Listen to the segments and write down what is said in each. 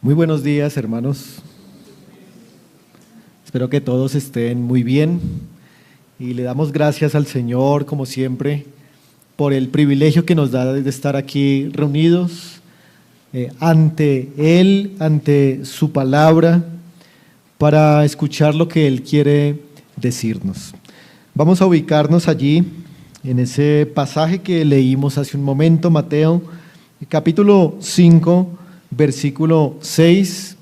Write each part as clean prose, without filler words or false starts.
Muy buenos días, hermanos. Espero que todos estén muy bien y le damos gracias al Señor, como siempre, por el privilegio que nos da de estar aquí reunidos ante Él, ante su palabra, para escuchar lo que Él quiere decirnos. Vamos a ubicarnos allí, en ese pasaje que leímos hace un momento, Mateo, capítulo 5, versículo 6,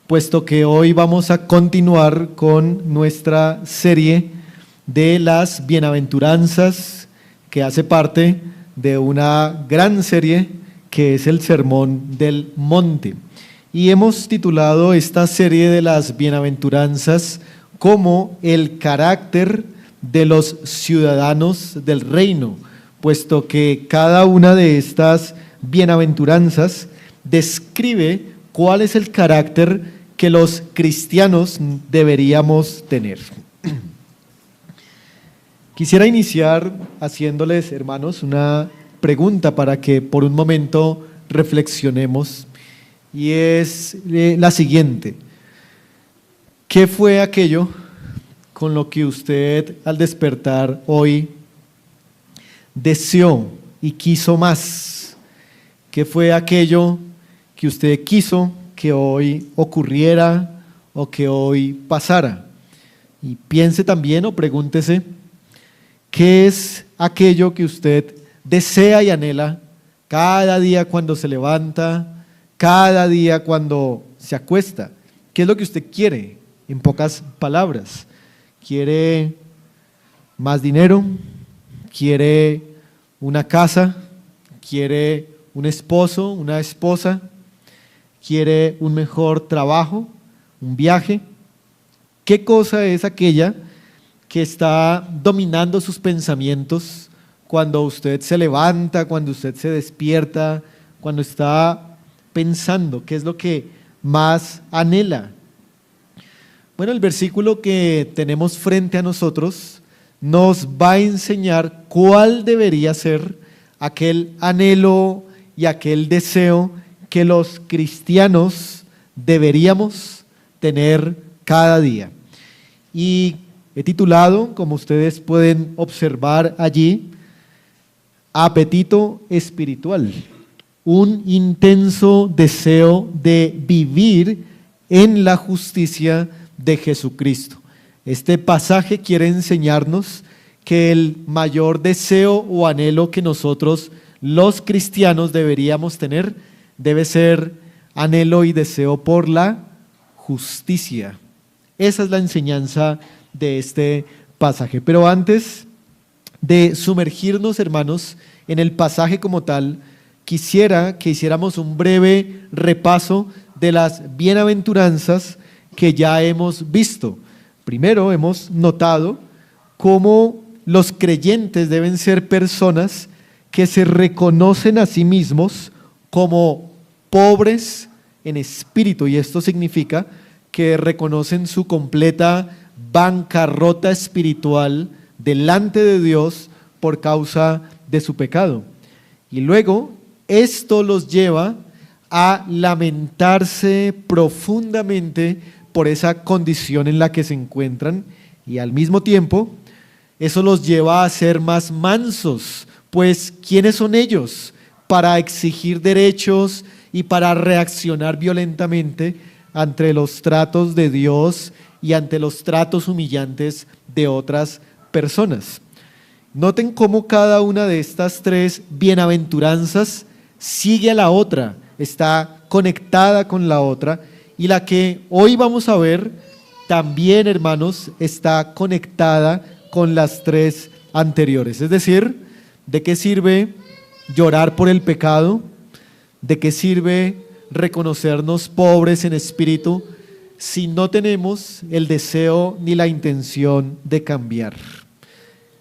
puesto que hoy vamos a continuar con nuestra serie de las bienaventuranzas, que hace parte de una gran serie que es el Sermón del Monte. Y hemos titulado esta serie de las bienaventuranzas como el carácter de los ciudadanos del reino, puesto que cada una de estas bienaventuranzas describe cuál es el carácter que los cristianos deberíamos tener. Quisiera iniciar haciéndoles, hermanos, una pregunta para que por un momento reflexionemos, y es la siguiente: ¿qué fue aquello con lo que usted al despertar hoy deseó y quiso más? ¿Qué fue aquello que usted quiso que hoy ocurriera o que hoy pasara? Y piense también o pregúntese, ¿qué es aquello que usted desea y anhela cada día cuando se levanta, cada día cuando se acuesta? ¿Qué es lo que usted quiere? En pocas palabras, ¿quiere más dinero? ¿Quiere una casa? ¿Quiere un esposo, una esposa? ¿Quiere un mejor trabajo, un viaje? ¿Qué cosa es aquella que está dominando sus pensamientos cuando usted se levanta, cuando usted se despierta, cuando está pensando? ¿Qué es lo que más anhela? Bueno, el versículo que tenemos frente a nosotros nos va a enseñar cuál debería ser aquel anhelo y aquel deseo que los cristianos deberíamos tener cada día. Y he titulado, como ustedes pueden observar allí, apetito espiritual, un intenso deseo de vivir en la justicia de Jesucristo. Este pasaje quiere enseñarnos que el mayor deseo o anhelo que nosotros los cristianos deberíamos tener debe ser anhelo y deseo por la justicia. Esa es la enseñanza de este pasaje. Pero antes de sumergirnos, hermanos, en el pasaje como tal, quisiera que hiciéramos un breve repaso de las bienaventuranzas que ya hemos visto. Primero, hemos notado cómo los creyentes deben ser personas que se reconocen a sí mismos como pobres en espíritu, y esto significa que reconocen su completa bancarrota espiritual delante de Dios por causa de su pecado. Y luego esto los lleva a lamentarse profundamente por esa condición en la que se encuentran, y al mismo tiempo eso los lleva a ser más mansos, pues ¿quiénes son ellos para exigir derechos y para reaccionar violentamente ante los tratos de Dios y ante los tratos humillantes de otras personas? Noten cómo cada una de estas tres bienaventuranzas sigue a la otra, está conectada con la otra, y la que hoy vamos a ver también, hermanos, está conectada con las tres anteriores. Es decir, ¿de qué sirve llorar por el pecado? ¿De qué sirve reconocernos pobres en espíritu si no tenemos el deseo ni la intención de cambiar?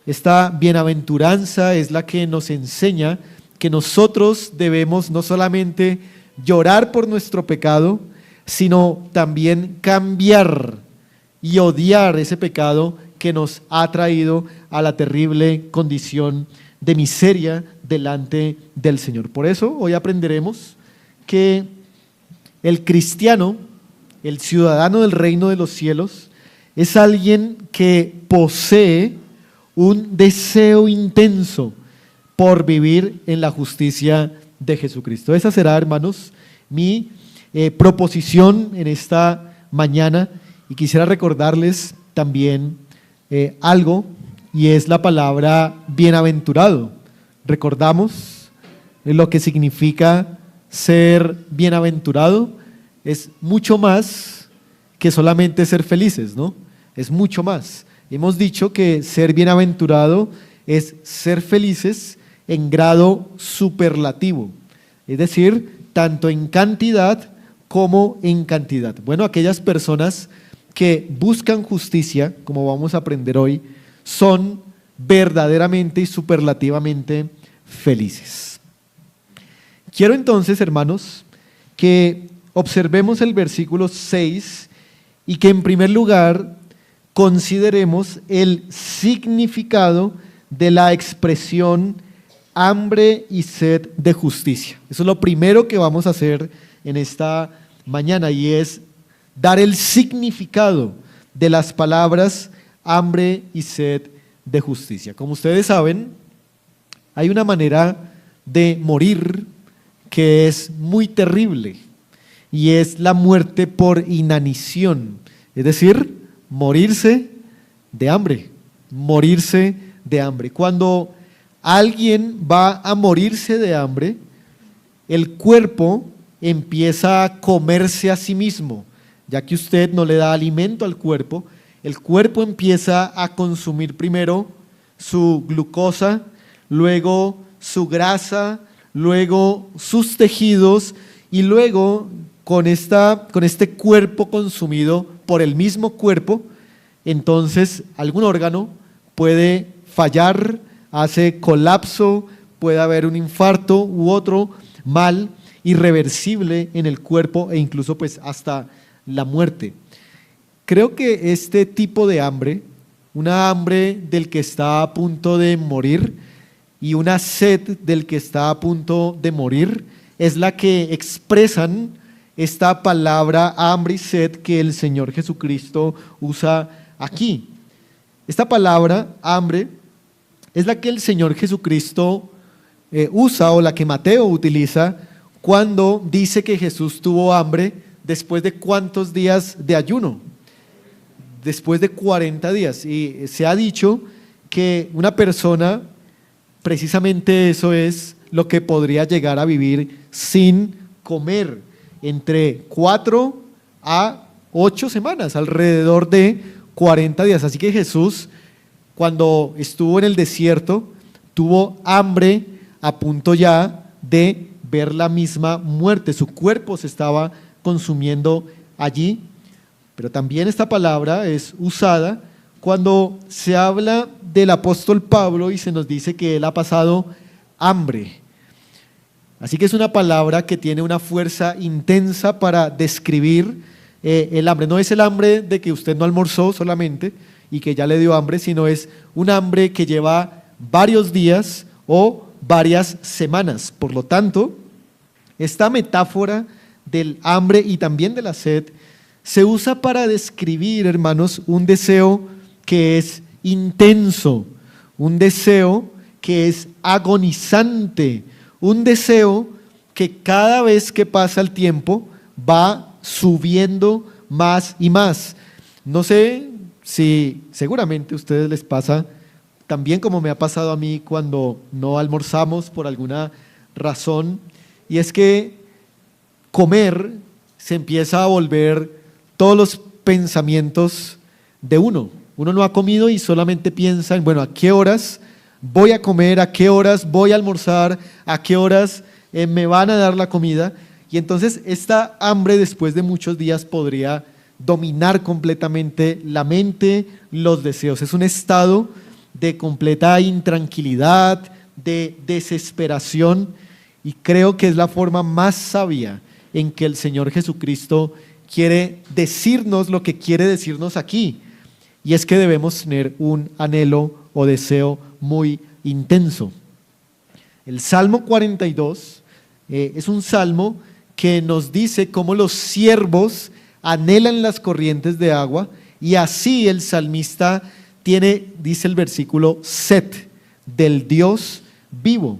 Esta bienaventuranza es la que nos enseña que nosotros debemos no solamente llorar por nuestro pecado, sino también cambiar y odiar ese pecado que nos ha traído a la terrible condición de miseria delante del Señor. Por eso hoy aprenderemos que El cristiano, el ciudadano del reino de los cielos, es alguien que posee un deseo intenso por vivir en la justicia de Jesucristo. Esa será, hermanos, mi proposición en esta mañana, y quisiera recordarles también algo, y es la palabra bienaventurado. Recordamos lo que significa ser bienaventurado. Es mucho más que solamente ser felices, ¿no? Es mucho más. Hemos dicho que ser bienaventurado es ser felices en grado superlativo, es decir, tanto en cantidad como en cantidad. Bueno, aquellas personas que buscan justicia, como vamos a aprender hoy, son verdaderamente y superlativamente felices. Quiero entonces, hermanos, que observemos el versículo 6 y que en primer lugar consideremos el significado de la expresión hambre y sed de justicia. Eso es lo primero que vamos a hacer en esta mañana, y es dar el significado de las palabras hambre y sed de justicia. Como ustedes saben, hay una manera de morir que es muy terrible, y es la muerte por inanición, es decir, morirse de hambre, morirse de hambre. Cuando alguien va a morirse de hambre, el cuerpo empieza a comerse a sí mismo, ya que usted no le da alimento al cuerpo. El cuerpo empieza a consumir primero su glucosa, luego su grasa, luego sus tejidos, y luego con este cuerpo consumido por el mismo cuerpo, entonces algún órgano puede fallar, hace colapso, puede haber un infarto u otro mal irreversible en el cuerpo, e incluso pues hasta la muerte. Creo que este tipo de hambre, una hambre del que está a punto de morir y una sed del que está a punto de morir, es la que expresan esta palabra hambre y sed que el Señor Jesucristo usa aquí. Esta palabra hambre es la que el Señor Jesucristo usa, o la que Mateo utiliza cuando dice que Jesús tuvo hambre después de ¿cuántos días de ayuno? Después de 40 días. Y se ha dicho que una persona, precisamente eso es lo que podría llegar a vivir sin comer, entre 4 a 8 semanas, alrededor de 40 días. Así que Jesús, cuando estuvo en el desierto, tuvo hambre a punto ya de ver la misma muerte. Su cuerpo se estaba consumiendo allí. Pero también esta palabra es usada cuando se habla del apóstol Pablo y se nos dice que él ha pasado hambre. Así que es una palabra que tiene una fuerza intensa para describir el hambre. No es el hambre de que usted no almorzó solamente y que ya le dio hambre, sino es un hambre que lleva varios días o varias semanas. Por lo tanto, esta metáfora del hambre y también de la sed se usa para describir, hermanos, un deseo que es intenso, un deseo que es agonizante, un deseo que cada vez que pasa el tiempo va subiendo más y más. No sé si seguramente a ustedes les pasa también, como me ha pasado a mí cuando no almorzamos por alguna razón, y es que comer se empieza a volver todos los pensamientos de uno. Uno no ha comido y solamente piensa en, bueno, ¿a qué horas voy a comer? ¿A qué horas voy a almorzar? ¿A qué horas me van a dar la comida? Y entonces esta hambre, después de muchos días, podría dominar completamente la mente, los deseos. Es un estado de completa intranquilidad, de desesperación, y creo que es la forma más sabia en que el Señor Jesucristo quiere decirnos lo que quiere decirnos aquí, y es que debemos tener un anhelo o deseo muy intenso. El Salmo 42 es un salmo que nos dice cómo los siervos anhelan las corrientes de agua, y así el salmista tiene, dice el versículo, sed del Dios vivo.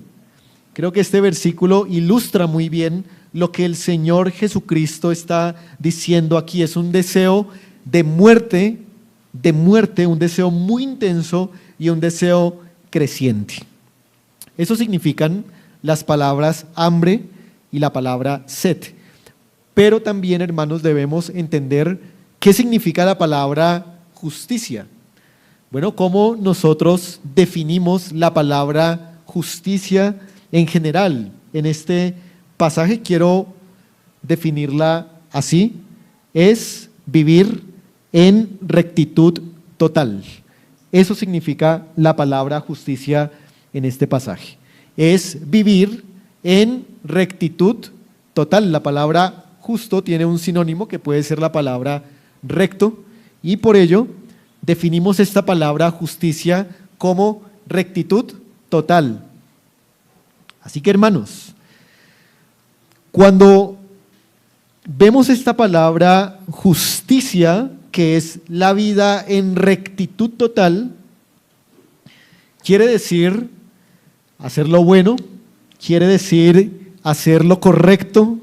Creo que este versículo ilustra muy bien lo que el Señor Jesucristo está diciendo aquí. Es un deseo de muerte, un deseo muy intenso y un deseo creciente. Eso significan las palabras hambre y la palabra sed. Pero también, hermanos, debemos entender qué significa la palabra justicia. Bueno, ¿cómo nosotros definimos la palabra justicia en general? En este pasaje quiero definirla así: es vivir en rectitud total. Eso significa la palabra justicia en este pasaje. Es vivir en rectitud total. La palabra justo tiene un sinónimo que puede ser la palabra recto, y por ello definimos esta palabra justicia como rectitud total. Así que, hermanos, cuando vemos esta palabra justicia, que es la vida en rectitud total, quiere decir hacer lo bueno, quiere decir hacer lo correcto,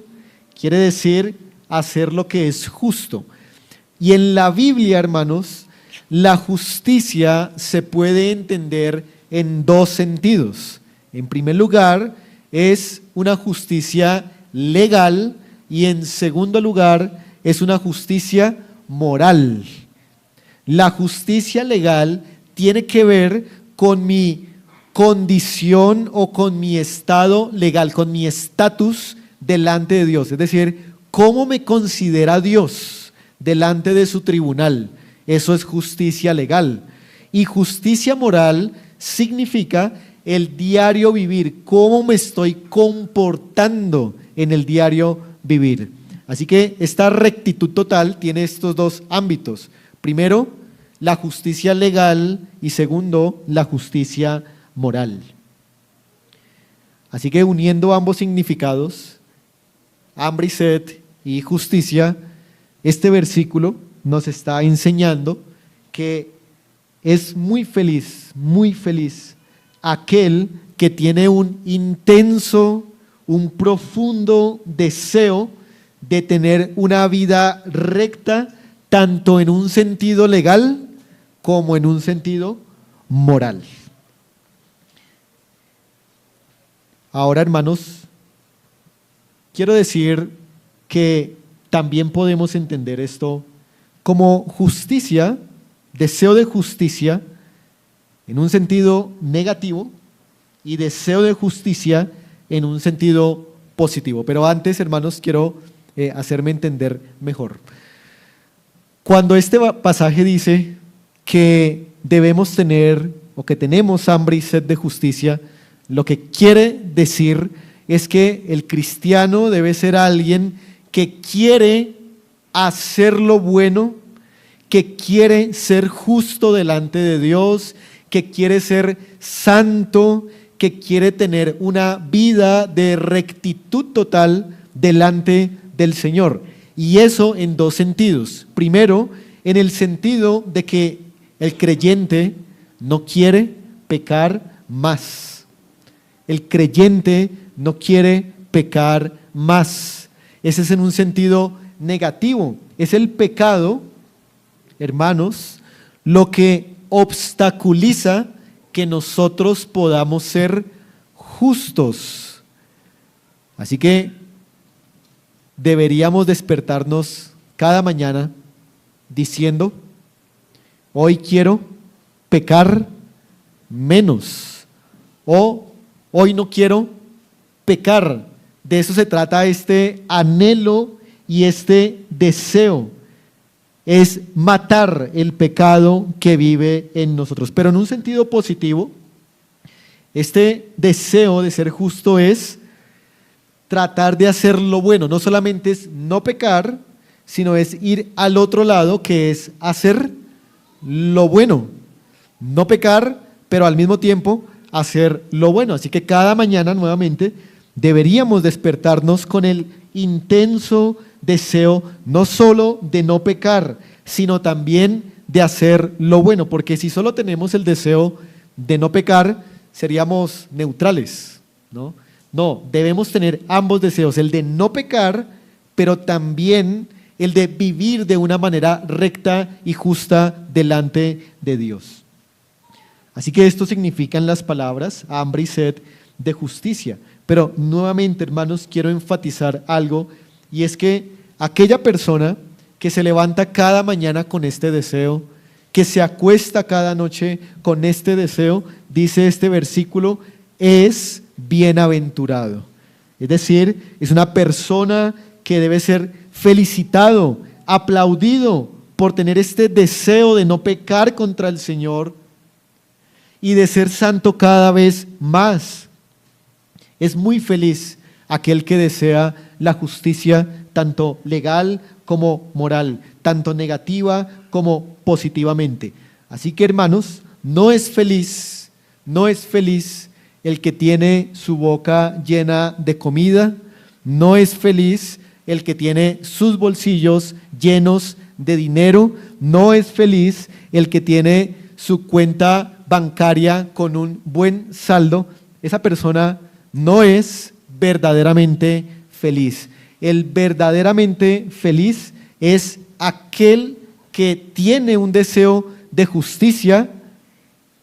quiere decir hacer lo que es justo. Y en la Biblia, hermanos, la justicia se puede entender en dos sentidos. En primer lugar, es una justicia legal, y en segundo lugar, es una justicia moral. La justicia legal tiene que ver con mi condición o con mi estado legal, con mi estatus delante de Dios. Es decir, cómo me considera Dios delante de su tribunal. Eso es justicia legal. Y justicia moral significa el diario vivir, cómo me estoy comportando en el diario vivir. Así que esta rectitud total tiene estos dos ámbitos. Primero, la justicia legal, y segundo, la justicia moral. Así que uniendo ambos significados, hambre y sed y justicia, este versículo nos está enseñando que es muy feliz aquel que tiene un intenso, un profundo deseo de tener una vida recta, tanto en un sentido legal como en un sentido moral. Ahora, hermanos, quiero decir que también podemos entender esto como justicia, deseo de justicia en un sentido negativo y deseo de justicia en un sentido positivo. Pero antes, hermanos, quiero hacerme entender mejor. Cuando este pasaje dice que debemos tener o que tenemos hambre y sed de justicia, lo que quiere decir es que el cristiano debe ser alguien que quiere hacer lo bueno, que quiere ser justo delante de Dios, que quiere ser santo, que quiere tener una vida de rectitud total delante del Señor. Y eso en dos sentidos. Primero, en el sentido de que el creyente no quiere pecar más. El creyente no quiere pecar más. Ese es en un sentido negativo. Es el pecado, hermanos, lo que obstaculiza que nosotros podamos ser justos. Así que deberíamos despertarnos cada mañana diciendo: hoy quiero pecar menos, o hoy no quiero pecar. De eso se trata este anhelo y este deseo. Es matar el pecado que vive en nosotros. Pero en un sentido positivo, este deseo de ser justo es tratar de hacer lo bueno. No solamente es no pecar, sino es ir al otro lado, que es hacer lo bueno. No pecar, pero al mismo tiempo hacer lo bueno. Así que cada mañana nuevamente deberíamos despertarnos con el intenso deseo no solo de no pecar, sino también de hacer lo bueno, porque si solo tenemos el deseo de no pecar, seríamos neutrales, ¿no? No, debemos tener ambos deseos, el de no pecar, pero también el de vivir de una manera recta y justa delante de Dios. Así que esto significan las palabras hambre y sed de justicia. Pero nuevamente, hermanos, quiero enfatizar algo, y es que aquella persona que se levanta cada mañana con este deseo, que se acuesta cada noche con este deseo, dice este versículo, es bienaventurado. Es decir, es una persona que debe ser felicitado, aplaudido por tener este deseo de no pecar contra el Señor y de ser santo cada vez más. Es muy feliz aquel que desea la justicia tanto legal como moral, tanto negativa como positivamente. Así que, hermanos, no es feliz el que tiene su boca llena de comida, no es feliz el que tiene sus bolsillos llenos de dinero, no es feliz el que tiene su cuenta bancaria con un buen saldo. Esa persona no es verdaderamente feliz. El verdaderamente feliz es aquel que tiene un deseo de justicia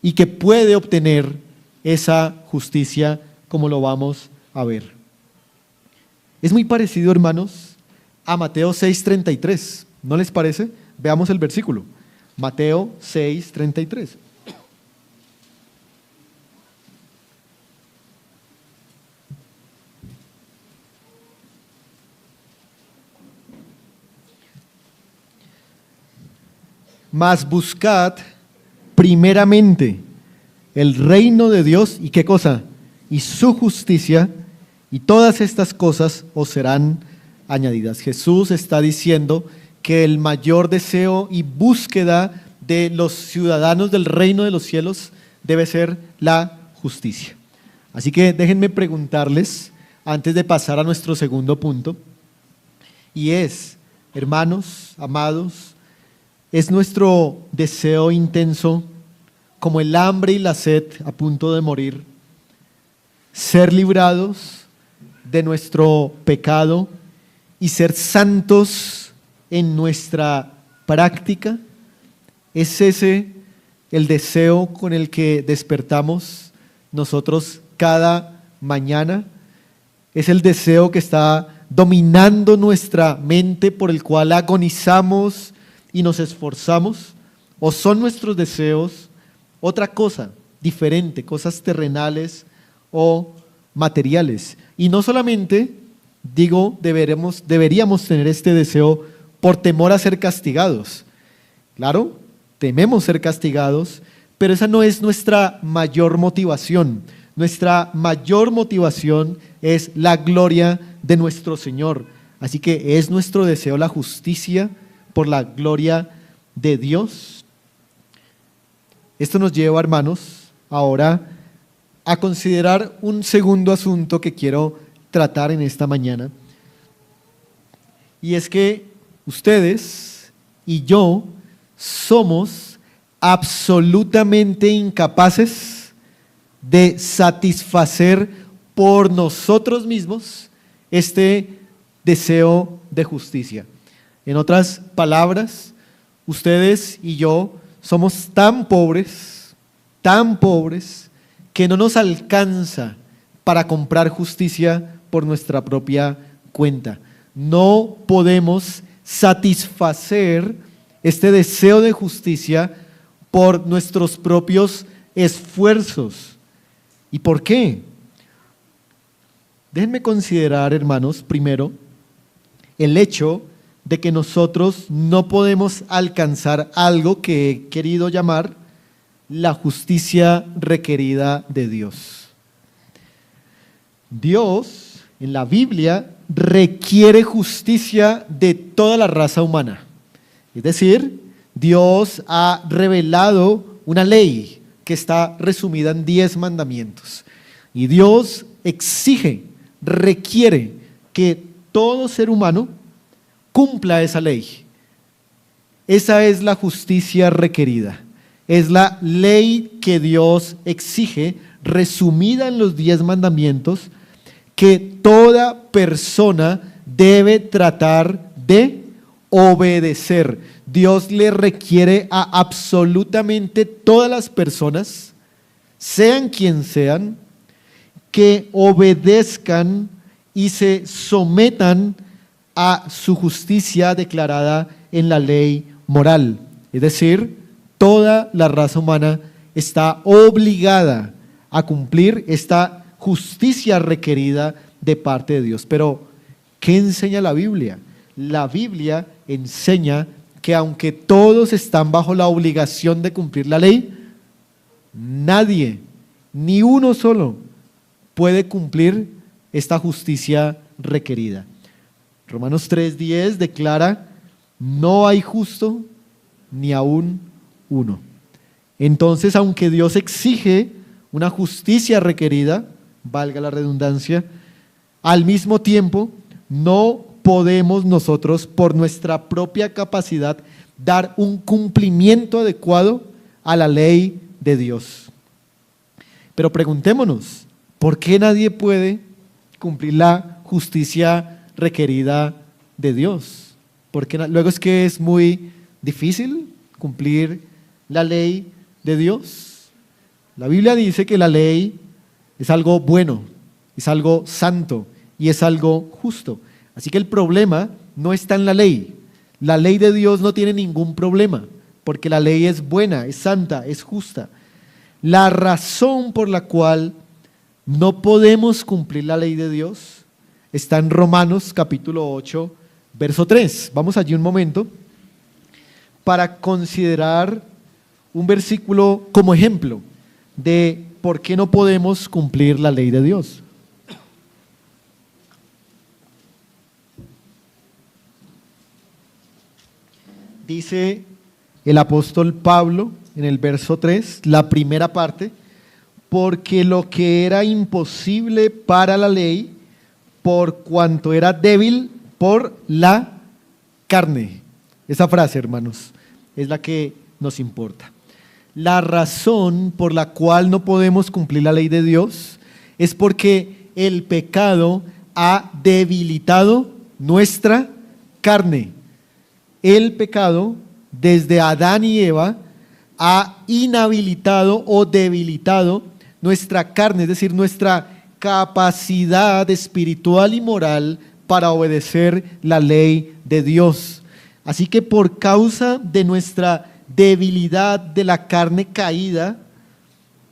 y que puede obtener esa justicia, como lo vamos a ver. Es muy parecido, hermanos, a Mateo 6:33. ¿No les parece? Veamos el versículo. Mateo 6:33. Mas buscad primeramente el reino de Dios, ¿y qué cosa? Y su justicia, y todas estas cosas os serán añadidas. Jesús está diciendo que el mayor deseo y búsqueda de los ciudadanos del reino de los cielos debe ser la justicia. Así que déjenme preguntarles, antes de pasar a nuestro segundo punto, y es, hermanos, amados, ¿es nuestro deseo intenso, como el hambre y la sed a punto de morir, ser librados de nuestro pecado y ser santos en nuestra práctica? ¿Es ese el deseo con el que despertamos nosotros cada mañana? ¿Es el deseo que está dominando nuestra mente, por el cual agonizamos y nos esforzamos? ¿O son nuestros deseos otra cosa diferente, cosas terrenales o materiales? Y no solamente digo deberíamos tener este deseo por temor a ser castigados. Claro, tememos ser castigados, pero esa no es nuestra mayor motivación. Nuestra mayor motivación es la gloria de nuestro Señor. Así que es nuestro deseo la justicia por la gloria de Dios. Esto nos lleva, hermanos, ahora a considerar un segundo asunto que quiero tratar en esta mañana. Y es que ustedes y yo somos absolutamente incapaces de satisfacer por nosotros mismos este deseo de justicia. En otras palabras, ustedes y yo somos tan pobres, que no nos alcanza para comprar justicia por nuestra propia cuenta. No podemos satisfacer este deseo de justicia por nuestros propios esfuerzos. ¿Y por qué? Déjenme considerar, hermanos, primero, el hecho de que nosotros no podemos alcanzar algo que he querido llamar la justicia requerida de Dios. Dios, en la Biblia, requiere justicia de toda la raza humana. Es decir, Dios ha revelado una ley que está resumida en 10 mandamientos. Y Dios exige, requiere que todo ser humano cumpla esa ley. Esa es la justicia requerida. Es la ley que Dios exige, resumida en los 10 mandamientos, que toda persona debe tratar de obedecer. Dios le requiere a absolutamente todas las personas, sean quien sean, que obedezcan y se sometan a su justicia declarada en la ley moral. Es decir, toda la raza humana está obligada a cumplir esta justicia requerida de parte de Dios. Pero, ¿qué enseña la Biblia? La Biblia enseña que aunque todos están bajo la obligación de cumplir la ley, nadie, ni uno solo, puede cumplir esta justicia requerida. Romanos 3:10 declara: no hay justo ni aún uno. Entonces, aunque Dios exige una justicia requerida, valga la redundancia, al mismo tiempo no podemos nosotros por nuestra propia capacidad dar un cumplimiento adecuado a la ley de Dios. Pero preguntémonos, ¿por qué nadie puede cumplir la justicia requerida de Dios? Porque luego es que es muy difícil cumplir la ley de Dios. La Biblia dice que la ley es algo bueno, es algo santo y es algo justo. Así que el problema no está en la ley. La ley de Dios no tiene ningún problema, porque la ley es buena, es santa, es justa. La razón por la cual no podemos cumplir la ley de Dios está en Romanos capítulo 8, verso 3. Vamos allí un momento para considerar un versículo como ejemplo de por qué no podemos cumplir la ley de Dios. Dice el apóstol Pablo en el verso 3, la primera parte: porque lo que era imposible para la ley, por cuanto era débil por la carne. Esa frase, hermanos, es la que nos importa. La razón por la cual no podemos cumplir la ley de Dios es porque el pecado ha debilitado nuestra carne. El pecado, desde Adán y Eva, ha inhabilitado o debilitado nuestra carne, es decir, nuestra capacidad espiritual y moral para obedecer la ley de Dios. Así que por causa de nuestra debilidad de la carne caída,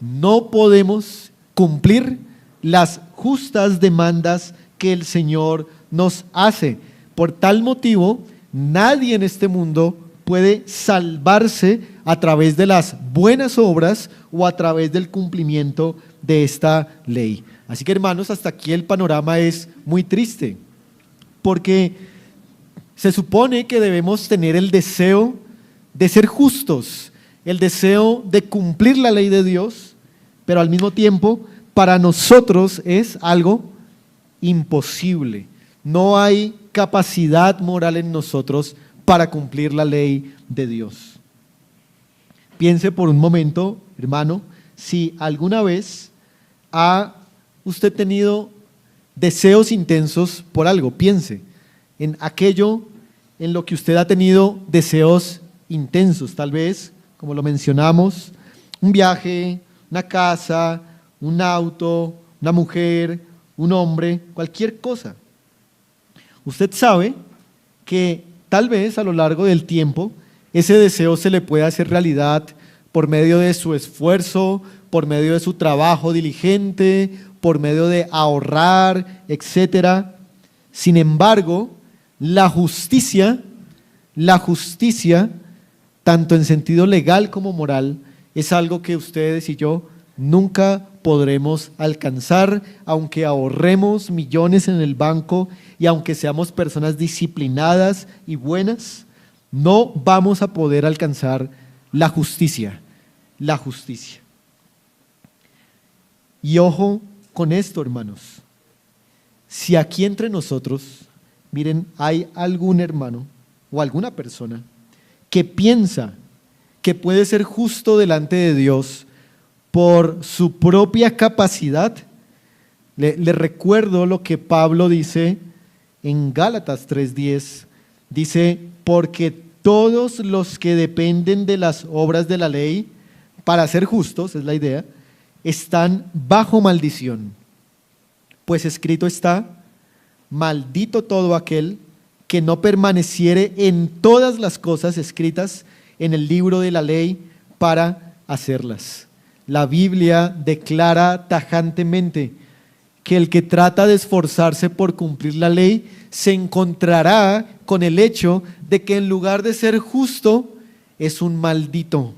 no podemos cumplir las justas demandas que el Señor nos hace. Por tal motivo, nadie en este mundo puede salvarse a través de las buenas obras o a través del cumplimiento de esta ley. Así que, hermanos, hasta aquí el panorama es muy triste, porque se supone que debemos tener el deseo de ser justos, el deseo de cumplir la ley de Dios, pero al mismo tiempo para nosotros es algo imposible. No hay capacidad moral en nosotros para cumplir la ley de Dios. Piense por un momento, hermano, si alguna vez ha usted tenido deseos intensos por algo. Piense en aquello en lo que usted ha tenido deseos intensos, tal vez, como lo mencionamos, un viaje, una casa, un auto, una mujer, un hombre, cualquier cosa. Usted sabe que tal vez a lo largo del tiempo ese deseo se le puede hacer realidad por medio de su esfuerzo, por medio de su trabajo diligente, por medio de ahorrar, etcétera. Sin embargo, la justicia, tanto en sentido legal como moral, es algo que ustedes y yo nunca podremos alcanzar, aunque ahorremos millones en el banco y aunque seamos personas disciplinadas y buenas, no vamos a poder alcanzar la justicia. Y ojo con esto, hermanos, si aquí entre nosotros Miren, hay algún hermano o alguna persona que piensa que puede ser justo delante de Dios por su propia capacidad. Le recuerdo lo que Pablo dice en Gálatas 3:10. Dice, porque todos los que dependen de las obras de la ley para ser justos, es la idea, están bajo maldición. Pues escrito está, maldito todo aquel que no permaneciere en todas las cosas escritas en el libro de la ley para hacerlas. La Biblia declara tajantemente que el que trata de esforzarse por cumplir la ley se encontrará con el hecho de que en lugar de ser justo, es un maldito,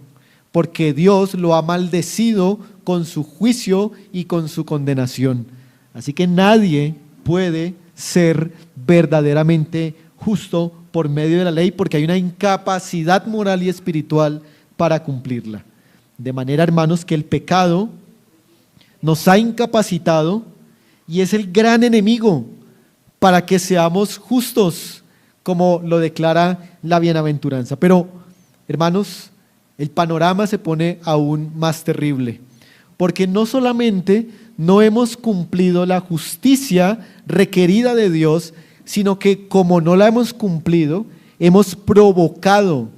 porque Dios lo ha maldecido con su juicio y con su condenación. Así que nadie puede ser verdaderamente justo por medio de la ley, porque hay una incapacidad moral y espiritual para cumplirla. De manera, hermanos, que el pecado nos ha incapacitado y es el gran enemigo para que seamos justos, como lo declara la bienaventuranza. Pero, hermanos, el panorama se pone aún más terrible, porque no solamente no hemos cumplido la justicia requerida de Dios, sino que como no la hemos cumplido, hemos provocado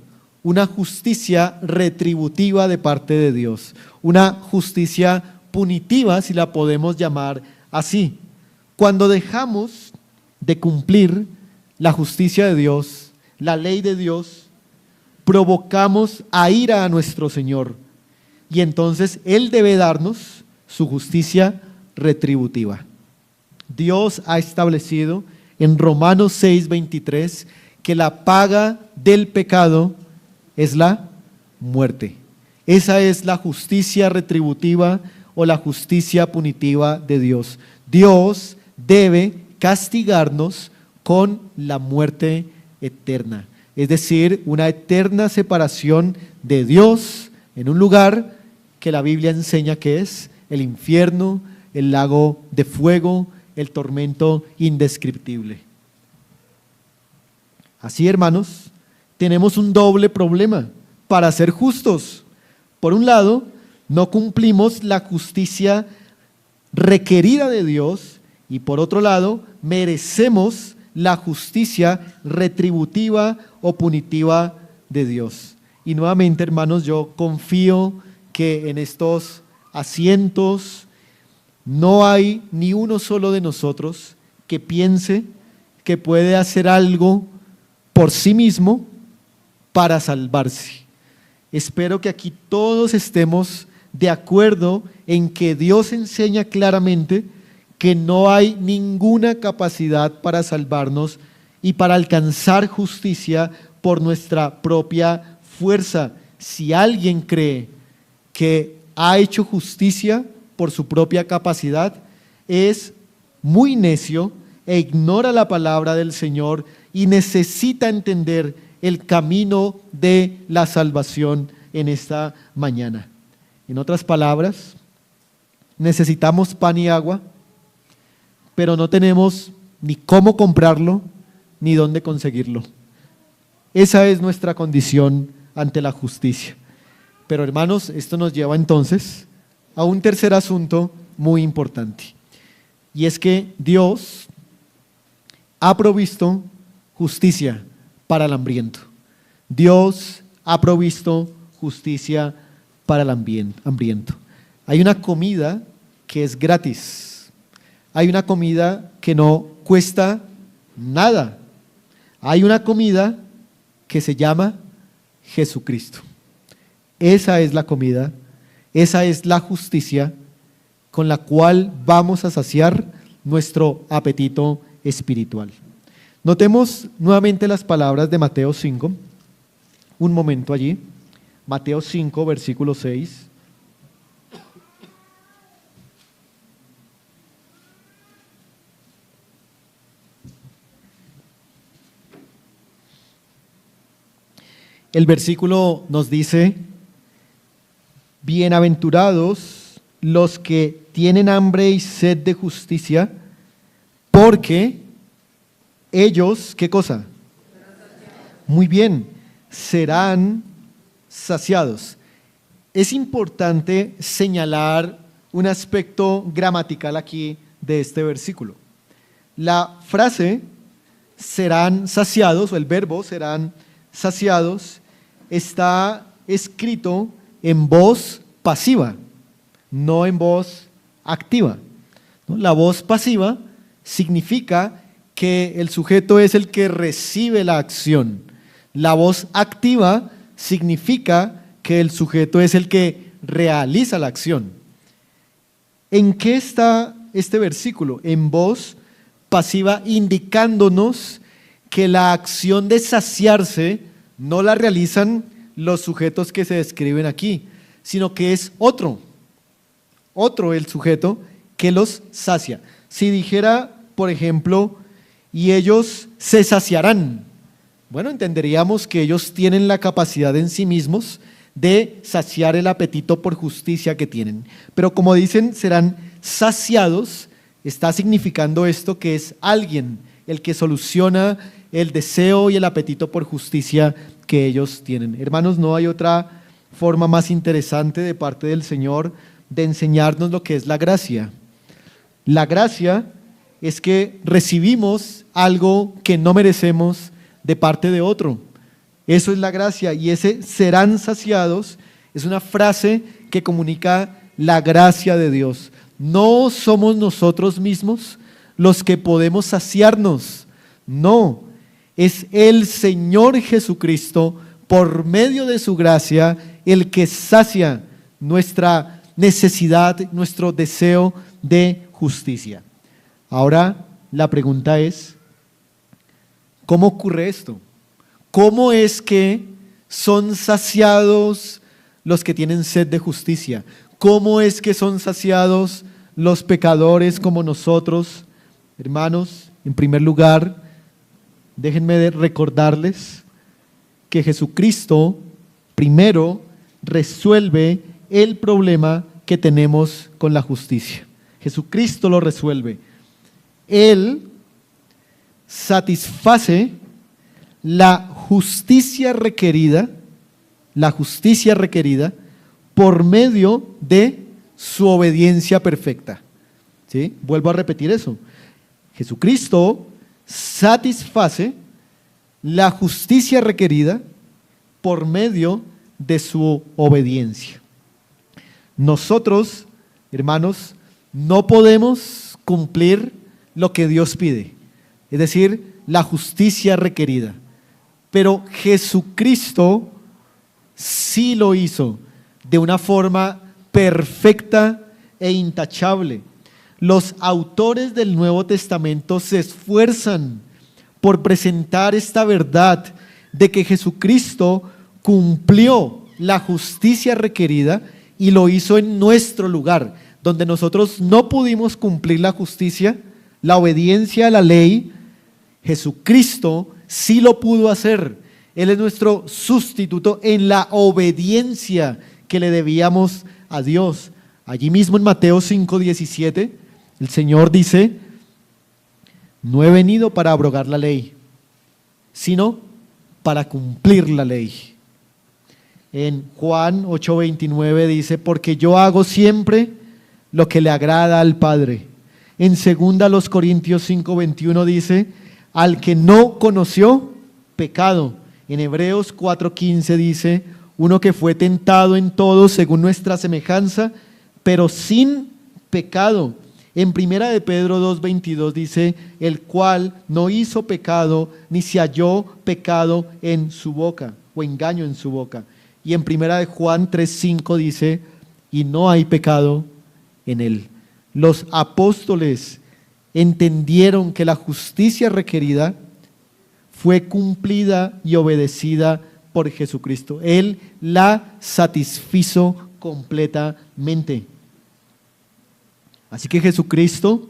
una justicia retributiva de parte de Dios, una justicia punitiva, si la podemos llamar así. Cuando dejamos de cumplir la justicia de Dios, la ley de Dios, provocamos a ira a nuestro Señor, y entonces Él debe darnos su justicia retributiva. Dios ha establecido en Romanos 6:23 que la paga del pecado es la muerte. Esa es la justicia retributiva o la justicia punitiva de Dios. Dios debe castigarnos con la muerte eterna, es decir, una eterna separación de Dios en un lugar que la Biblia enseña que es el infierno, el lago de fuego, el tormento indescriptible. Así, hermanos, tenemos un doble problema para ser justos. Por un lado, no cumplimos la justicia requerida de Dios, y por otro lado, merecemos la justicia retributiva o punitiva de Dios. Y nuevamente, hermanos, yo confío que en estos asientos no hay ni uno solo de nosotros que piense que puede hacer algo por sí mismo para salvarse. Espero que aquí todos estemos de acuerdo en que Dios enseña claramente que no hay ninguna capacidad para salvarnos y para alcanzar justicia por nuestra propia fuerza. Si alguien cree que ha hecho justicia por su propia capacidad, es muy necio e ignora la palabra del Señor y necesita entender el camino de la salvación en esta mañana. En otras palabras, necesitamos pan y agua, pero no tenemos ni cómo comprarlo, ni dónde conseguirlo. Esa es nuestra condición ante la justicia. Pero, hermanos, esto nos lleva entonces a un tercer asunto muy importante, y es que Dios ha provisto justicia para el hambriento. Dios ha provisto justicia para el hambriento. Hay una comida que es gratis. Hay una comida que no cuesta nada. Hay una comida que se llama Jesucristo. Esa es la comida, esa es la justicia con la cual vamos a saciar nuestro apetito espiritual. Notemos nuevamente las palabras de Mateo 5, un momento allí. Mateo 5, versículo 6. El versículo nos dice: bienaventurados los que tienen hambre y sed de justicia, porque ellos, ¿qué cosa? Muy bien, serán saciados. Es importante señalar un aspecto gramatical aquí de este versículo. La frase serán saciados, o el verbo serán saciados, está escrito en voz pasiva, no en voz activa. ¿No? La voz pasiva significa que el sujeto es el que recibe la acción. La voz activa significa que el sujeto es el que realiza la acción. ¿En qué está este versículo? En voz pasiva, indicándonos que la acción de saciarse no la realizan los sujetos que se describen aquí, sino que es otro el sujeto que los sacia. Si dijera, por ejemplo, y ellos se saciarán, bueno, entenderíamos que ellos tienen la capacidad en sí mismos de saciar el apetito por justicia que tienen. Pero como dicen, serán saciados, está significando esto que es alguien el que soluciona el deseo y el apetito por justicia que ellos tienen. Hermanos, no hay otra forma más interesante de parte del Señor de enseñarnos lo que es la gracia. La gracia es que recibimos algo que no merecemos de parte de otro. Eso es la gracia, y ese serán saciados es una frase que comunica la gracia de Dios. No somos nosotros mismos los que podemos saciarnos, no, es el Señor Jesucristo, por medio de su gracia, el que sacia nuestra necesidad, nuestro deseo de justicia. Ahora la pregunta es, ¿cómo ocurre esto? ¿Cómo es que son saciados los que tienen sed de justicia? ¿Cómo es que son saciados los pecadores como nosotros? Hermanos, en primer lugar, déjenme recordarles que Jesucristo primero resuelve el problema que tenemos con la justicia. Jesucristo lo resuelve. Él satisface la justicia requerida por medio de su obediencia perfecta. ¿Sí? Vuelvo a repetir eso. Jesucristo satisface la justicia requerida por medio de su obediencia. Nosotros, hermanos, no podemos cumplir lo que Dios pide, es decir, la justicia requerida. Pero Jesucristo sí lo hizo de una forma perfecta e intachable. Los autores del Nuevo Testamento se esfuerzan por presentar esta verdad de que Jesucristo cumplió la justicia requerida y lo hizo en nuestro lugar, donde nosotros no pudimos cumplir la justicia, la obediencia a la ley. Jesucristo sí lo pudo hacer. Él es nuestro sustituto en la obediencia que le debíamos a Dios. Allí mismo en Mateo 5:17, el Señor dice: no he venido para abrogar la ley, sino para cumplir la ley. En Juan 8:29 dice: porque yo hago siempre lo que le agrada al Padre. En 2 Corintios 5:21 dice: al que no conoció pecado. En Hebreos 4:15 dice: uno que fue tentado en todo según nuestra semejanza, pero sin pecado. En 1 de Pedro 2:22 dice: el cual no hizo pecado, ni se halló pecado en su boca, o engaño en su boca. Y en 1 de Juan 3:5 dice: y no hay pecado en él. Los apóstoles entendieron que la justicia requerida fue cumplida y obedecida por Jesucristo. Él la satisfizo completamente. Así que Jesucristo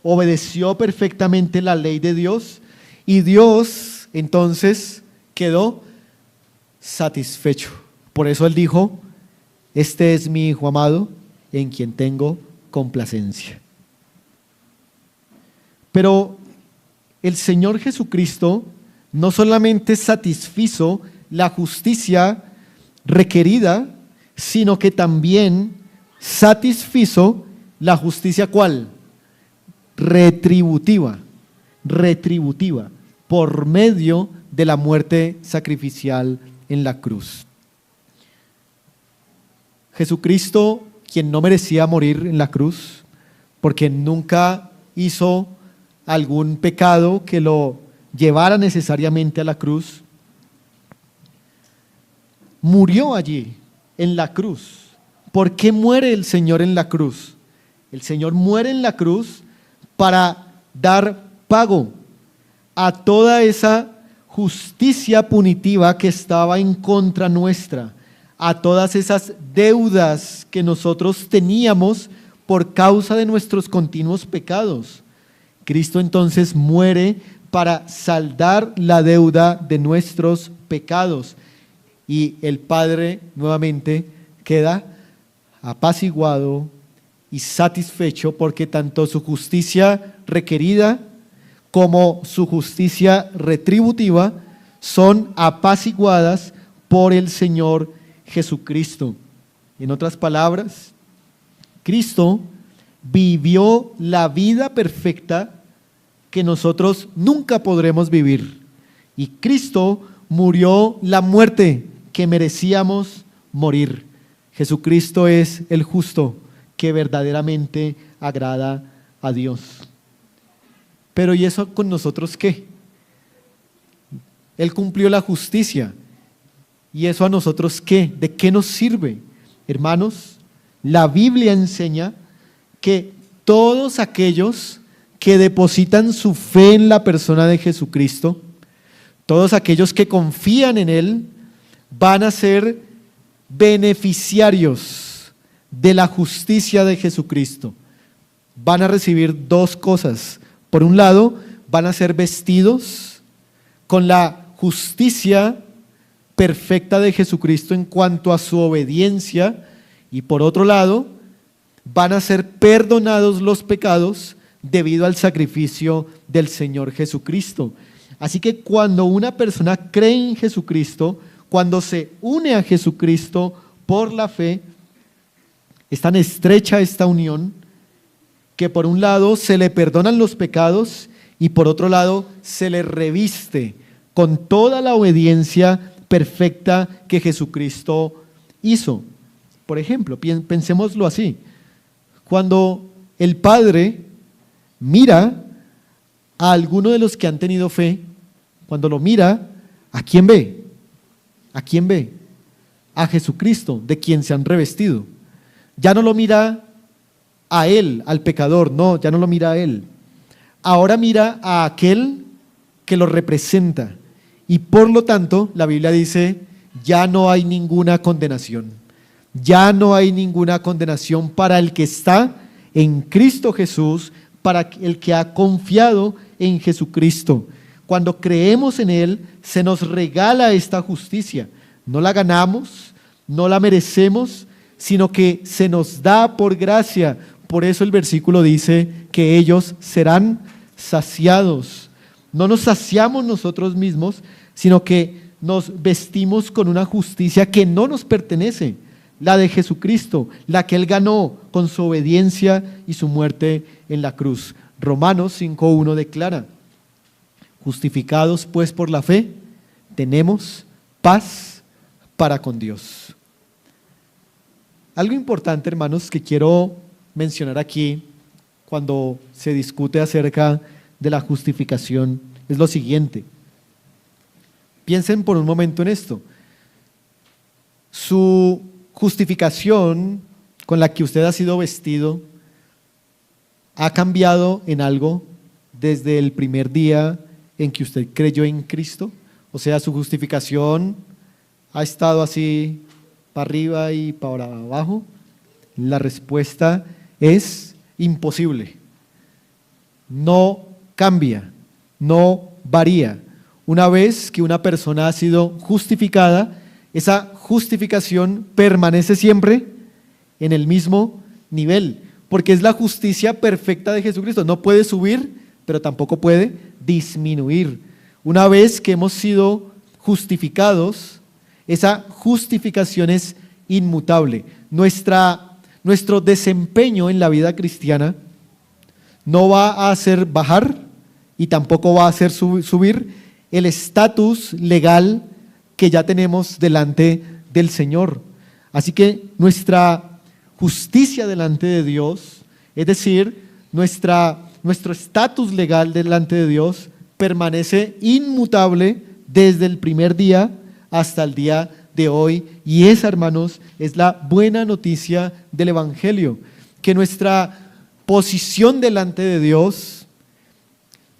obedeció perfectamente la ley de Dios y Dios entonces quedó satisfecho. Por eso Él dijo: este es mi Hijo amado en quien tengo complacencia. Pero el Señor Jesucristo no solamente satisfizo la justicia requerida, sino que también satisfizo la justicia ¿cuál? Retributiva, por medio de la muerte sacrificial en la cruz. Jesucristo, quien no merecía morir en la cruz, porque nunca hizo algún pecado que lo llevara necesariamente a la cruz, murió allí, en la cruz. ¿Por qué muere el Señor en la cruz? El Señor muere en la cruz para dar pago a toda esa justicia punitiva que estaba en contra nuestra, a todas esas deudas que nosotros teníamos por causa de nuestros continuos pecados. Cristo entonces muere para saldar la deuda de nuestros pecados y el Padre nuevamente queda apaciguado y satisfecho porque tanto su justicia requerida como su justicia retributiva son apaciguadas por el Señor Jesucristo. En otras palabras, Cristo vivió la vida perfecta que nosotros nunca podremos vivir. Y Cristo murió la muerte que merecíamos morir. Jesucristo es el justo que verdaderamente agrada a Dios. Pero ¿y eso con nosotros qué? Él cumplió la justicia. ¿Y eso a nosotros qué? ¿De qué nos sirve? Hermanos, la Biblia enseña que todos aquellos que depositan su fe en la persona de Jesucristo, todos aquellos que confían en Él, van a ser beneficiarios de la justicia de Jesucristo. Van a recibir dos cosas. Por un lado, van a ser vestidos con la justicia perfecta de Jesucristo en cuanto a su obediencia, y por otro lado, van a ser perdonados los pecados debido al sacrificio del Señor Jesucristo. Así que cuando una persona cree en Jesucristo, cuando se une a Jesucristo por la fe, es tan estrecha esta unión que por un lado se le perdonan los pecados y por otro lado se le reviste con toda la obediencia perfecta que Jesucristo hizo. Por ejemplo, pensémoslo así: cuando el Padre mira a alguno de los que han tenido fe, cuando lo mira, ¿a quién ve? ¿A quién ve? A Jesucristo, de quien se han revestido. Ya no lo mira a él, al pecador, no, ya no lo mira a él. Ahora mira a aquel que lo representa. Y por lo tanto, la Biblia dice, ya no hay ninguna condenación. Ya no hay ninguna condenación para el que está en Cristo Jesús, para el que ha confiado en Jesucristo. Cuando creemos en Él, se nos regala esta justicia. No la ganamos, no la merecemos, sino que se nos da por gracia. Por eso el versículo dice que ellos serán saciados. No nos saciamos nosotros mismos, sino que nos vestimos con una justicia que no nos pertenece, la de Jesucristo, la que Él ganó con su obediencia y su muerte en la cruz. Romanos 5:1 declara: justificados pues por la fe, tenemos paz para con Dios. Algo importante, hermanos, que quiero mencionar aquí cuando se discute acerca de la justificación es lo siguiente. Piensen por un momento en esto. Su justificación con la que usted ha sido vestido ha cambiado en algo desde el primer día en que usted creyó en Cristo. O sea, su justificación ha estado así para arriba y para abajo. La respuesta es imposible. No cambia, no varía. Una vez que una persona ha sido justificada, esa justificación permanece siempre en el mismo nivel, porque es la justicia perfecta de Jesucristo. No puede subir, pero tampoco puede disminuir. Una vez que hemos sido justificados, esa justificación es inmutable. Nuestro desempeño en la vida cristiana no va a hacer bajar y tampoco va a hacer subir el estatus legal que ya tenemos delante del Señor. Así que nuestra justicia delante de Dios, es decir, nuestro estatus legal delante de Dios, permanece inmutable desde el primer día hasta el día de hoy. Y esa, hermanos, es la buena noticia del Evangelio, que nuestra posición delante de Dios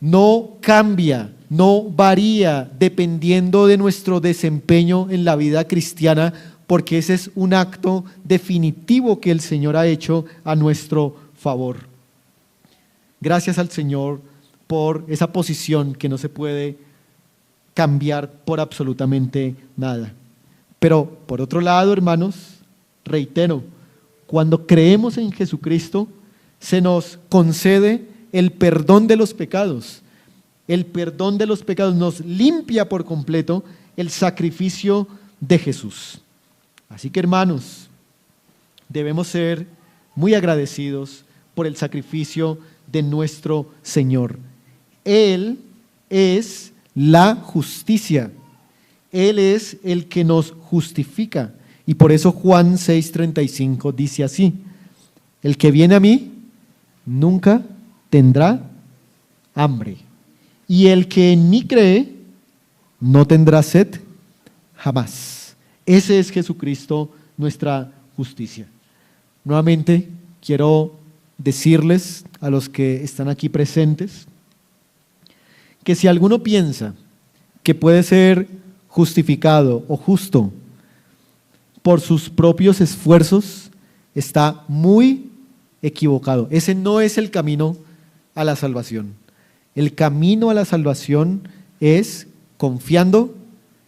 no cambia, no varía dependiendo de nuestro desempeño en la vida cristiana, porque ese es un acto definitivo que el Señor ha hecho a nuestro favor. Gracias al Señor por esa posición que no se puede cambiar por absolutamente nada. Pero por otro lado, hermanos, reitero, cuando creemos en Jesucristo, se nos concede el perdón de los pecados. El perdón de los pecados nos limpia por completo el sacrificio de Jesús. Así que, hermanos, debemos ser muy agradecidos por el sacrificio de nuestro Señor. Él es la justicia. Él es el que nos justifica. Y por eso Juan 6:35 dice así: el que viene a mí nunca tendrá hambre, y el que en mí cree no tendrá sed jamás. Ese es Jesucristo, nuestra justicia. Nuevamente quiero decirles a los que están aquí presentes que si alguno piensa que puede ser justificado o justo por sus propios esfuerzos, está muy equivocado. Ese no es el camino a la salvación. El camino a la salvación es confiando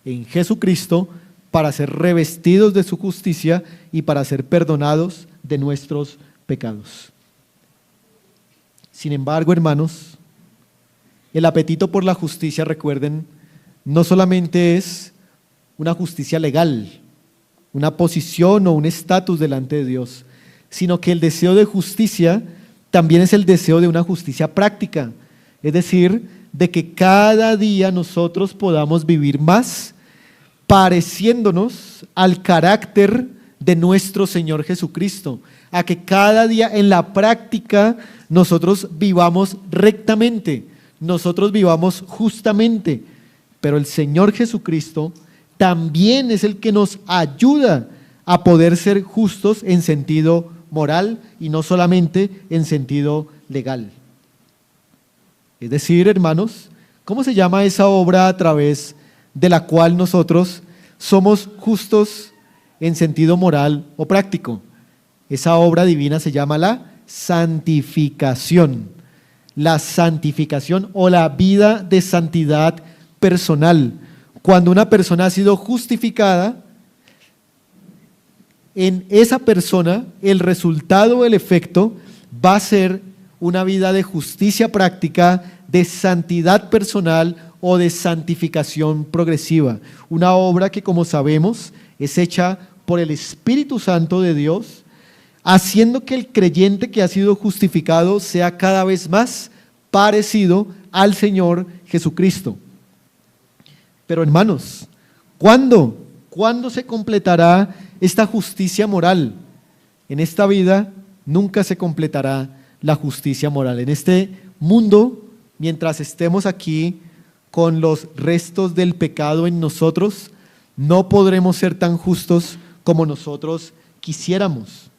en Jesucristo para ser revestidos de su justicia y para ser perdonados de nuestros pecados. Sin embargo, hermanos, el apetito por la justicia, recuerden, no solamente es una justicia legal, una posición o un estatus delante de Dios, sino que el deseo de justicia también es el deseo de una justicia práctica, es decir, de que cada día nosotros podamos vivir más pareciéndonos al carácter de nuestro Señor Jesucristo, a que cada día en la práctica nosotros vivamos rectamente, nosotros vivamos justamente, pero el Señor Jesucristo también es el que nos ayuda a poder ser justos en sentido moral y no solamente en sentido legal. Es decir, hermanos, ¿cómo se llama esa obra a través de la cual nosotros somos justos en sentido moral o práctico? Esa obra divina se llama la santificación. La santificación o la vida de santidad personal. Cuando una persona ha sido justificada, en esa persona el resultado, el efecto, va a ser una vida de justicia práctica, de santidad personal o de santificación progresiva. Una obra que, como sabemos, es hecha por el Espíritu Santo de Dios, haciendo que el creyente que ha sido justificado sea cada vez más parecido al Señor Jesucristo. Pero, hermanos, ¿cuándo se completará esta justicia moral? En esta vida nunca se completará la justicia moral. En este mundo, mientras estemos aquí con los restos del pecado en nosotros, no podremos ser tan justos como nosotros quisiéramos.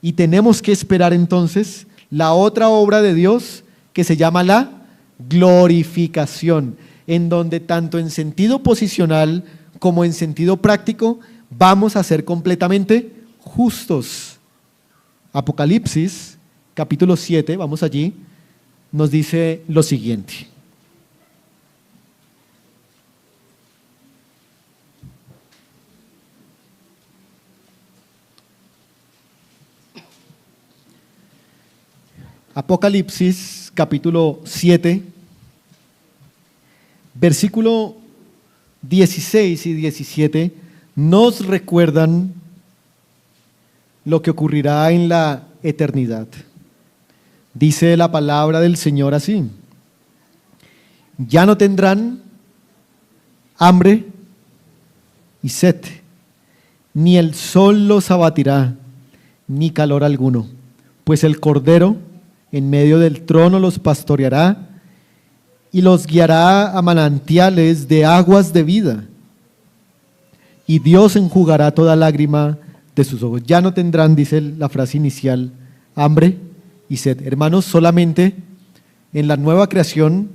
Y tenemos que esperar entonces la otra obra de Dios que se llama la glorificación, en donde tanto en sentido posicional como en sentido práctico vamos a ser completamente justos. Apocalipsis, capítulo 7, vamos allí, nos dice lo siguiente. Apocalipsis, capítulo 7, versículo 16 y 17 nos recuerdan lo que ocurrirá en la eternidad. Dice la palabra del Señor así: ya no tendrán hambre y sed, ni el sol los abatirá, ni calor alguno, pues el Cordero en medio del trono los pastoreará y los guiará a manantiales de aguas de vida, y Dios enjugará toda lágrima de sus ojos. Ya no tendrán, dice la frase inicial, hambre y sed. Hermanos, solamente en la nueva creación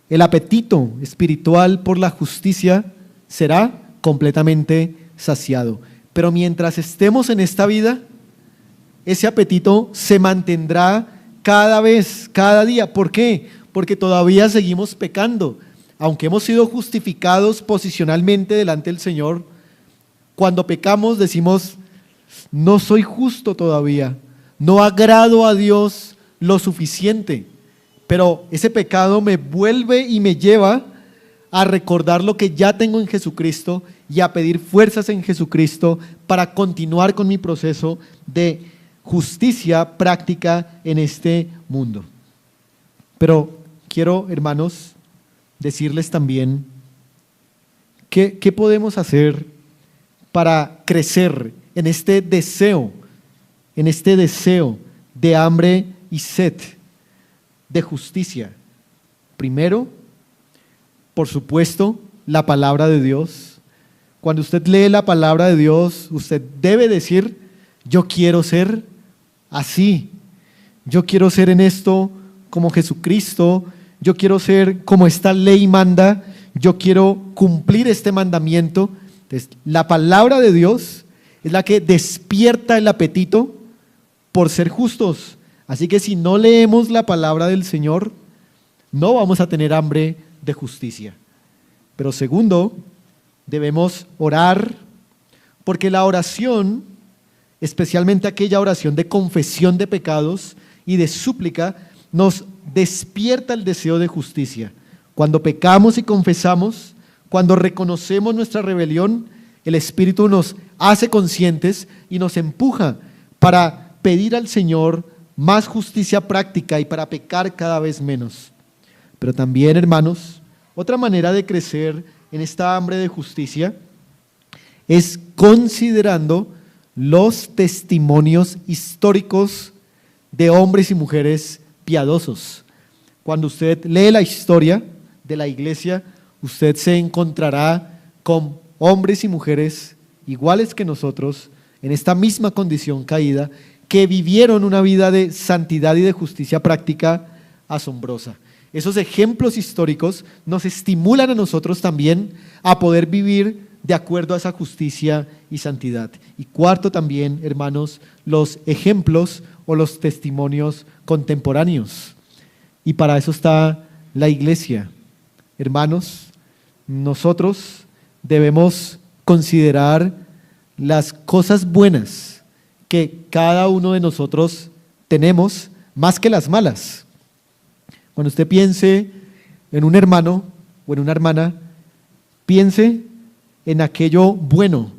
el apetito espiritual por la justicia será completamente saciado. Pero mientras estemos en esta vida, ese apetito se mantendrá cada vez, cada día. ¿Por qué? Porque todavía seguimos pecando. Aunque hemos sido justificados posicionalmente delante del Señor, cuando pecamos decimos: no soy justo todavía, no agrado a Dios lo suficiente. Pero ese pecado me vuelve y me lleva a recordar lo que ya tengo en Jesucristo y a pedir fuerzas en Jesucristo para continuar con mi proceso de justicia práctica en este mundo. Pero quiero, hermanos, decirles también qué podemos hacer para crecer en este deseo de hambre y sed de justicia. Primero, por supuesto, la palabra de Dios. Cuando usted lee la palabra de Dios, usted debe decir: yo quiero ser así, yo quiero ser en esto como Jesucristo, yo quiero ser como esta ley manda, yo quiero cumplir este mandamiento. Entonces, la palabra de Dios es la que despierta el apetito por ser justos. Así que si no leemos la palabra del Señor, no vamos a tener hambre de justicia. Pero segundo, debemos orar, porque la oración, especialmente aquella oración de confesión de pecados y de súplica, nos despierta el deseo de justicia. Cuando pecamos y confesamos, cuando reconocemos nuestra rebelión, el Espíritu nos hace conscientes y nos empuja para pedir al Señor más justicia práctica y para pecar cada vez menos. Pero también, hermanos, otra manera de crecer en esta hambre de justicia es considerando los testimonios históricos de hombres y mujeres piadosos. Cuando usted lee la historia de la iglesia, usted se encontrará con hombres y mujeres iguales que nosotros, en esta misma condición caída, que vivieron una vida de santidad y de justicia práctica asombrosa. Esos ejemplos históricos nos estimulan a nosotros también a poder vivir de acuerdo a esa justicia y santidad. Y cuarto también, hermanos, los ejemplos o los testimonios contemporáneos. Y para eso está la iglesia. Hermanos, nosotros debemos considerar las cosas buenas que cada uno de nosotros tenemos, más que las malas. Cuando usted piense en un hermano o en una hermana, piense en aquello bueno,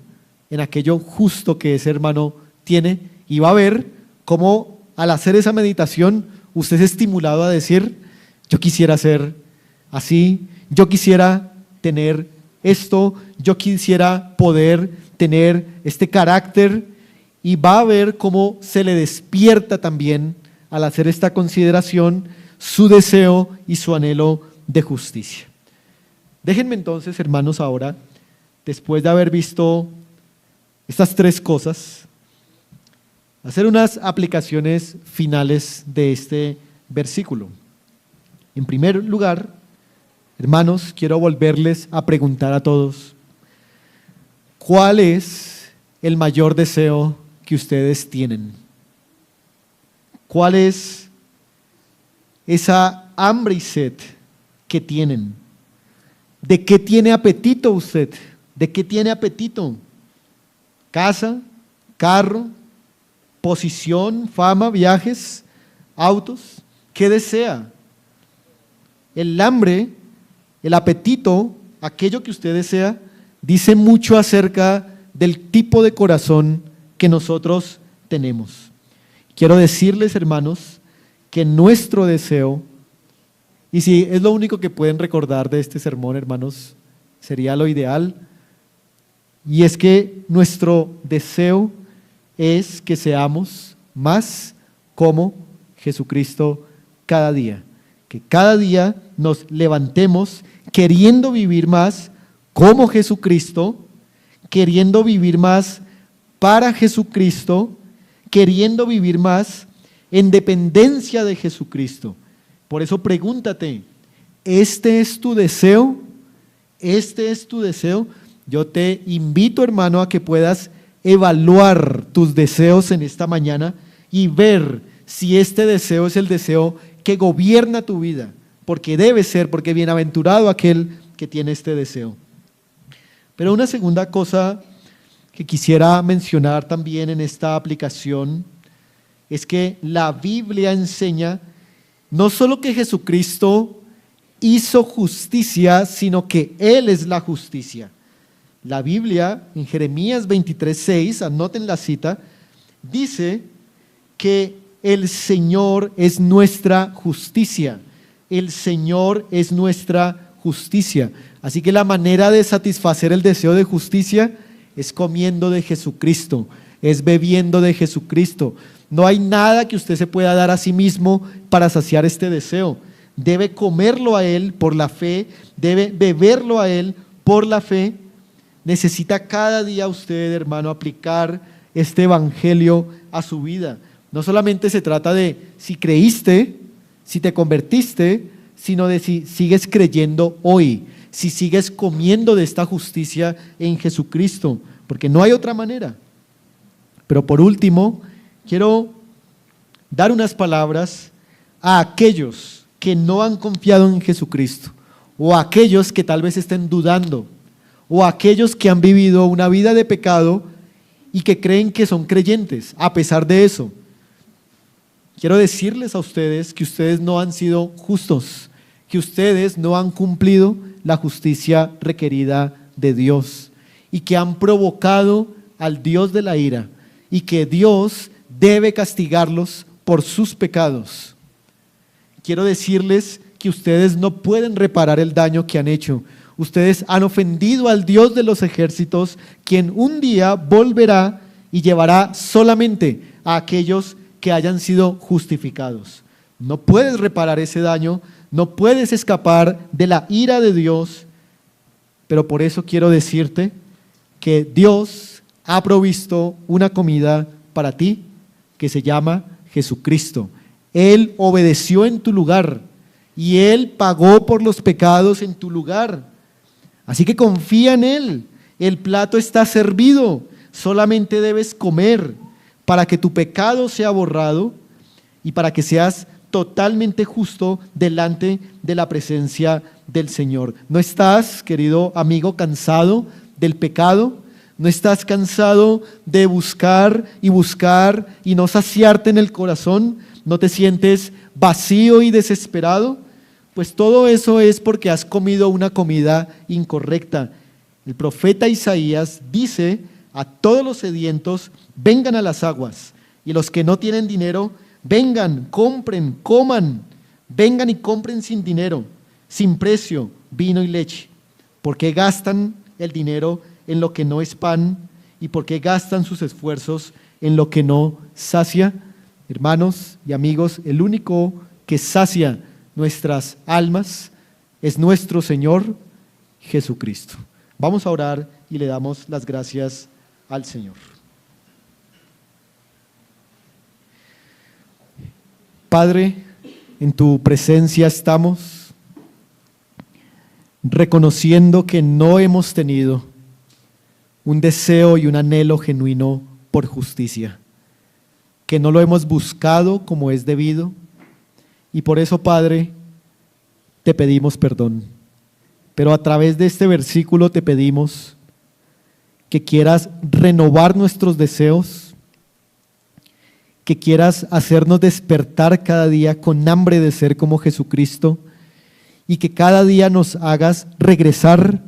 en aquello justo que ese hermano tiene, y va a ver cómo al hacer esa meditación usted es estimulado a decir: yo quisiera ser así, yo quisiera tener esto, yo quisiera poder tener este carácter, y va a ver cómo se le despierta también al hacer esta consideración su deseo y su anhelo de justicia. Déjenme entonces, hermanos, ahora, después de haber visto estas tres cosas, hacer unas aplicaciones finales de este versículo. En primer lugar, hermanos, quiero volverles a preguntar a todos: ¿cuál es el mayor deseo que ustedes tienen? ¿Cuál es esa hambre y sed que tienen? ¿De qué tiene apetito usted? ¿De qué tiene apetito? ¿Casa? ¿Carro? ¿Posición? ¿Fama? ¿Viajes? ¿Autos? ¿Qué desea? El hambre El apetito, aquello que usted desea, dice mucho acerca del tipo de corazón que nosotros tenemos. Quiero decirles, hermanos, que nuestro deseo, y si es lo único que pueden recordar de este sermón, hermanos, sería lo ideal, y es que nuestro deseo es que seamos más como Jesucristo cada día, que cada día nos levantemos queriendo vivir más como Jesucristo, queriendo vivir más para Jesucristo, queriendo vivir más en dependencia de Jesucristo. Por eso pregúntate, ¿este es tu deseo? ¿Este es tu deseo? Yo te invito, hermano, a que puedas evaluar tus deseos en esta mañana y ver si este deseo es el deseo que gobierna tu vida, porque debe ser, porque bienaventurado aquel que tiene este deseo. Pero una segunda cosa que quisiera mencionar también en esta aplicación es que la Biblia enseña no solo que Jesucristo hizo justicia, sino que Él es la justicia. La Biblia, en Jeremías 23:6, anoten la cita, dice que el Señor es nuestra justicia. El Señor es nuestra justicia. Así que la manera de satisfacer el deseo de justicia es comiendo de Jesucristo, es bebiendo de Jesucristo. No hay nada que usted se pueda dar a sí mismo para saciar este deseo. Debe comerlo a Él por la fe, debe beberlo a Él por la fe. Necesita cada día usted, hermano, aplicar este evangelio a su vida. No solamente se trata de si creíste, si te convertiste, sino de si sigues creyendo hoy, si sigues comiendo de esta justicia en Jesucristo, porque no hay otra manera. Pero por último, quiero dar unas palabras a aquellos que no han confiado en Jesucristo, o a aquellos que tal vez estén dudando, o a aquellos que han vivido una vida de pecado y que creen que son creyentes a pesar de eso. Quiero decirles a ustedes que ustedes no han sido justos, que ustedes no han cumplido la justicia requerida de Dios y que han provocado al Dios de la ira y que Dios debe castigarlos por sus pecados. Quiero decirles que ustedes no pueden reparar el daño que han hecho. Ustedes han ofendido al Dios de los ejércitos, quien un día volverá y llevará solamente a aquellos que hayan sido justificados. No puedes reparar ese daño, no puedes escapar de la ira de Dios, pero por eso quiero decirte que Dios ha provisto una comida para ti que se llama Jesucristo. Él obedeció en tu lugar y Él pagó por los pecados en tu lugar. Así que confía en Él. El plato está servido, solamente debes comer para que tu pecado sea borrado y para que seas totalmente justo delante de la presencia del Señor. ¿No estás, querido amigo, cansado del pecado? ¿No estás cansado de buscar y no saciarte en el corazón? ¿No te sientes vacío y desesperado? Pues todo eso es porque has comido una comida incorrecta. El profeta Isaías dice: a todos los sedientos, vengan a las aguas, y los que no tienen dinero, vengan, compren, coman, vengan y compren sin dinero, sin precio, vino y leche. ¿Por qué gastan el dinero en lo que no es pan? ¿Y por qué gastan sus esfuerzos en lo que no sacia? Hermanos y amigos, el único que sacia nuestras almas es nuestro Señor Jesucristo. Vamos a orar y le damos las gracias al Señor. Padre, en tu presencia estamos reconociendo que no hemos tenido un deseo y un anhelo genuino por justicia, que no lo hemos buscado como es debido, y por eso, Padre, te pedimos perdón. Pero a través de este versículo te pedimos que quieras renovar nuestros deseos, que quieras hacernos despertar cada día con hambre de ser como Jesucristo y que cada día nos hagas regresar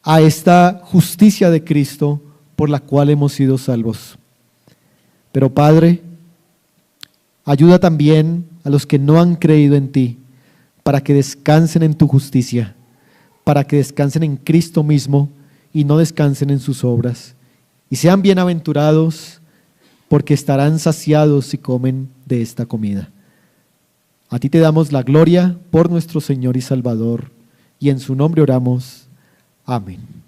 a esta justicia de Cristo por la cual hemos sido salvos. Pero Padre, ayuda también a los que no han creído en ti, para que descansen en tu justicia, para que descansen en Cristo mismo y no descansen en sus obras. Y sean bienaventurados, porque estarán saciados si comen de esta comida. A ti te damos la gloria por nuestro Señor y Salvador, y en su nombre oramos. Amén.